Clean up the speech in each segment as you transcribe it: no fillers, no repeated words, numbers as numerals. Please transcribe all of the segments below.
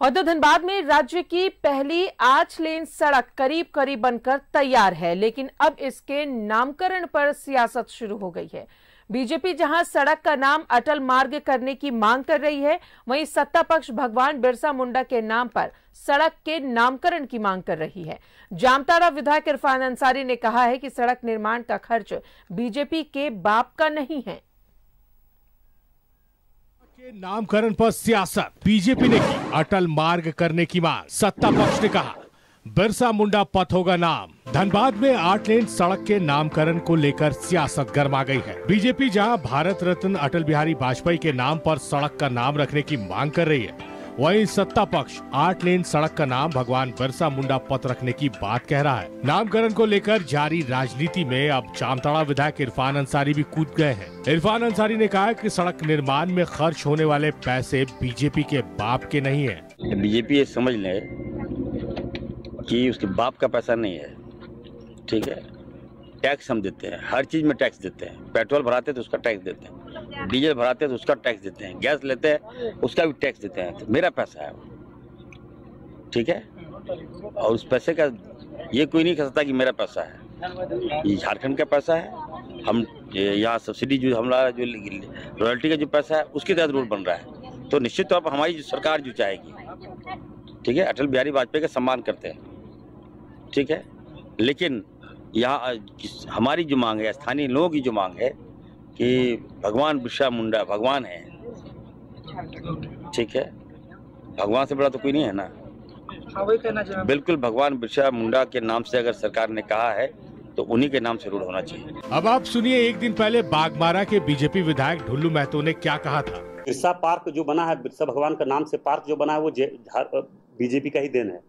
और तो धनबाद में राज्य की पहली 8 लेन सड़क करीब करीब बनकर तैयार है, लेकिन अब इसके नामकरण पर सियासत शुरू हो गई है। बीजेपी जहां सड़क का नाम अटल मार्ग करने की मांग कर रही है, वहीं सत्ता पक्ष भगवान बिरसा मुंडा के नाम पर सड़क के नामकरण की मांग कर रही है। जामताड़ा विधायक इरफान अंसारी ने कहा है कि सड़क निर्माण का खर्च बीजेपी के बाप का नहीं है। के नामकरण पर सियासत, बीजेपी ने की अटल मार्ग करने की मांग, सत्ता पक्ष ने कहा बिरसा मुंडा पथ होगा नाम। धनबाद में 8 लेन सड़क के नामकरण को लेकर सियासत गर्मा गई है। बीजेपी जहां भारत रत्न अटल बिहारी वाजपेयी के नाम पर सड़क का नाम रखने की मांग कर रही है, वहीं सत्ता पक्ष 8 लेन सड़क का नाम भगवान बिरसा मुंडा पथ रखने की बात कह रहा है। नामकरण को लेकर जारी राजनीति में अब जामताड़ा विधायक इरफान अंसारी भी कूद गए हैं। इरफान अंसारी ने कहा कि सड़क निर्माण में खर्च होने वाले पैसे बीजेपी के बाप के नहीं है। बीजेपी ये समझ ले कि उसके बाप का पैसा नहीं है, ठीक है। टैक्स हम देते हैं, हर चीज में टैक्स देते हैं। पेट्रोल भराते हैं तो उसका टैक्स देते हैं, डीजल भराते हैं तो उसका टैक्स देते हैं, गैस लेते हैं उसका भी टैक्स देते हैं। तो मेरा पैसा है वो, ठीक है। और उस पैसे का ये कोई नहीं कह सकता कि मेरा पैसा है। ये झारखंड का पैसा है। हम यहाँ सब्सिडी जो हमारा जो रॉयल्टी का जो पैसा है उसके तहत रोड बन रहा है। तो निश्चित तौर पर हमारी जो सरकार जो चाहेगी, ठीक है, अटल बिहारी वाजपेयी का सम्मान करते हैं, ठीक है। लेकिन यहाँ हमारी जो मांग है, स्थानीय लोगों की जो मांग है कि भगवान बिरसा मुंडा भगवान है, ठीक है। भगवान से बड़ा तो कोई नहीं है ना। वही कहना चाहिए। बिल्कुल, भगवान बिरसा मुंडा के नाम से अगर सरकार ने कहा है तो उन्हीं के नाम से रोड होना चाहिए। अब आप सुनिए एक दिन पहले बागमारा के बीजेपी विधायक ढुल्लू महतो ने क्या कहा था। बिरसा पार्क जो बना है, बिरसा भगवान का नाम से पार्क जो बना है, वो बीजेपी का ही देन है।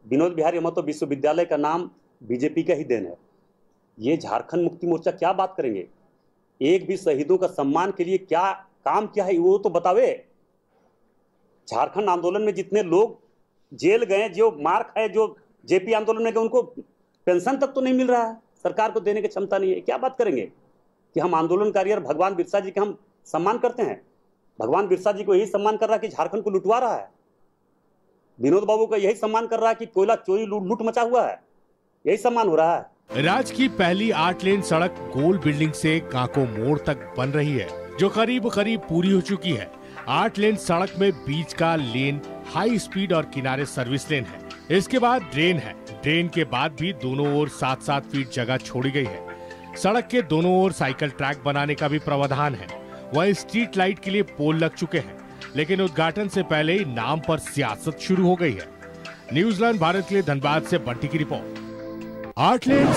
विनोद बिहारी महतो विश्वविद्यालय का नाम बीजेपी का ही देन है। ये झारखंड मुक्ति मोर्चा क्या बात करेंगे? एक भी शहीदों का सम्मान के लिए क्या काम किया है वो तो बतावे। झारखंड आंदोलन में जितने लोग जेल गए, जो मार खाए, जो जेपी आंदोलन में गए, उनको पेंशन तक तो नहीं मिल रहा है। सरकार को देने की क्षमता नहीं है। क्या बात करेंगे कि हम आंदोलनकारी और भगवान बिरसा जी का हम सम्मान करते हैं? भगवान बिरसा जी को यही सम्मान कर रहा है कि झारखंड को लुटवा रहा है। विनोद बाबू का यही सम्मान कर रहा है कि कोयला चोरी लूट मचा हुआ है। यही सम्मान हो रहा है। राज्य की पहली 8 लेन सड़क गोल बिल्डिंग से काको मोड़ तक बन रही है, जो करीब करीब पूरी हो चुकी है। 8 लेन सड़क में बीच का लेन हाई स्पीड और किनारे सर्विस लेन है। इसके बाद ड्रेन है। ड्रेन के बाद भी दोनों ओर 7-7 फीट जगह छोड़ी गई है। सड़क के दोनों ओर साइकिल ट्रैक बनाने का भी प्रावधान है। वहीं स्ट्रीट लाइट के लिए पोल लग चुके हैं, लेकिन उद्घाटन से पहले ही नाम पर सियासत शुरू हो गई है। न्यूजीलैंड भारत के लिए धनबाद से बंटी की रिपोर्ट। 8 लेन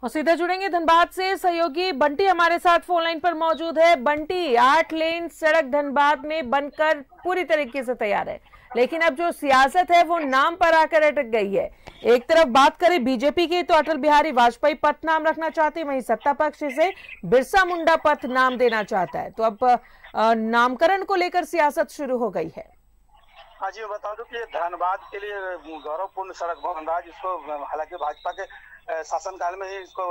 और सीधे जुड़ेंगे धनबाद से, सहयोगी बंटी हमारे साथ फोन लाइन पर मौजूद है। बंटी, 8 लेन सड़क धनबाद में बनकर पूरी तरीके से तैयार है, लेकिन अब जो सियासत है वो नाम पर आकर अटक गई है। एक तरफ बात करें बीजेपी की तो अटल बिहारी वाजपेयी पथ नाम रखना चाहती है, वहीं सत्ता पक्ष से बिरसा मुंडा पथ नाम देना चाहता है। तो अब नामकरण को लेकर सियासत शुरू हो गई है। हाँ जी, मैं बता दूं कि धनबाद के लिए गौरवपूर्ण सड़क बन रहा है, जिसको हालांकि भाजपा के शासनकाल में ही इसको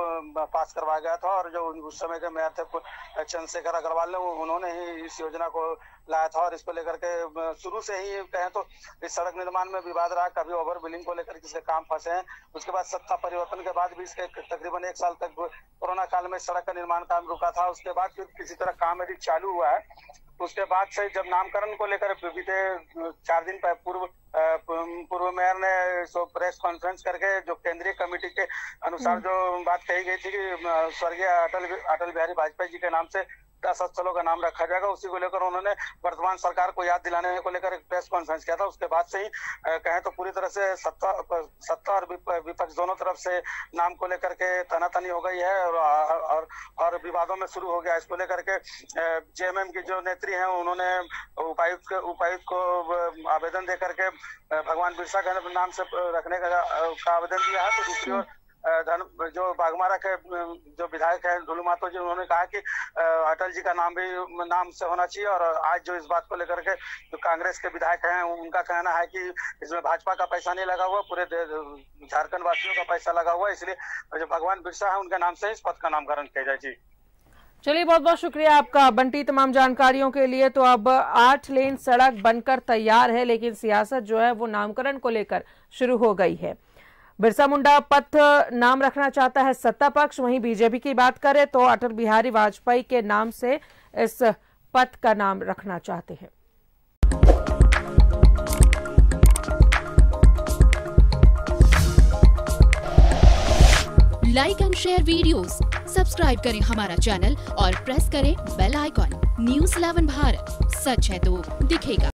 पास करवाया गया था, और जो उस समय के मेयर थे चंद्रशेखर अग्रवाल ने, उन्होंने ही इस योजना को लाया था। और इसको लेकर के शुरू से ही कहें तो इस सड़क निर्माण में विवाद रहा। कभी ओवर बिलिंग को लेकर किसके काम फंसे हैं। उसके बाद सत्ता परिवर्तन के बाद भी इसके तकरीबन 1 साल तक कोरोना काल में सड़क का निर्माण काम रुका था। उसके बाद फिर किसी तरह काम यदि चालू हुआ है। उसके बाद से जब नामकरण को लेकर बीते 4 दिन पूर्व मेयर ने प्रेस कॉन्फ्रेंस करके जो केंद्रीय कमेटी के अनुसार जो बात कही गई थी कि स्वर्गीय अटल बिहारी वाजपेयी जी के नाम से 10 स्थलों का नाम रखा जाएगा, उसी को लेकर उन्होंने वर्तमान सरकार को याद दिलाने को लेकर एक प्रेस कॉन्फ्रेंस किया था। उसके बाद से ही कहें तो पूरी तरह से सत्ता और विपक्ष दोनों तरफ से नाम को लेकर के तनातनी हो गई है और विवादों में शुरू हो गया। इसको लेकर के जेएमएम की जो नेत्री हैं, उन्होंने उपायुक्त को आवेदन दे करके भगवान बिरसा के नाम से रखने का आवेदन दिया है। तो दूसरी ओर जो बागमारा के जो विधायक है ढुल्लू महतो जी, उन्होंने कहा कि अटल जी का नाम भी नाम से होना चाहिए। और आज जो इस बात को लेकर के जो कांग्रेस के विधायक हैं, उनका कहना है कि इसमें भाजपा का पैसा नहीं लगा हुआ, पूरे झारखंड वासियों का पैसा लगा हुआ है, इसलिए जो भगवान बिरसा है उनके नाम से इस पथ का नामकरण किया जाए। जी चलिए, बहुत बहुत शुक्रिया आपका बंटी तमाम जानकारियों के लिए। तो अब 8 लेन सड़क बनकर तैयार है, लेकिन सियासत जो है वो नामकरण को लेकर शुरू हो गई है। बिरसा मुंडा पथ नाम रखना चाहता है सत्ता पक्ष, वहीं बीजेपी की बात करें तो अटल बिहारी वाजपेयी के नाम से इस पथ का नाम रखना चाहते हैं। Like and share videos, subscribe करें हमारा चैनल और प्रेस करें बेल आइकॉन। न्यूज़ 11 भारत, सच है तो दिखेगा।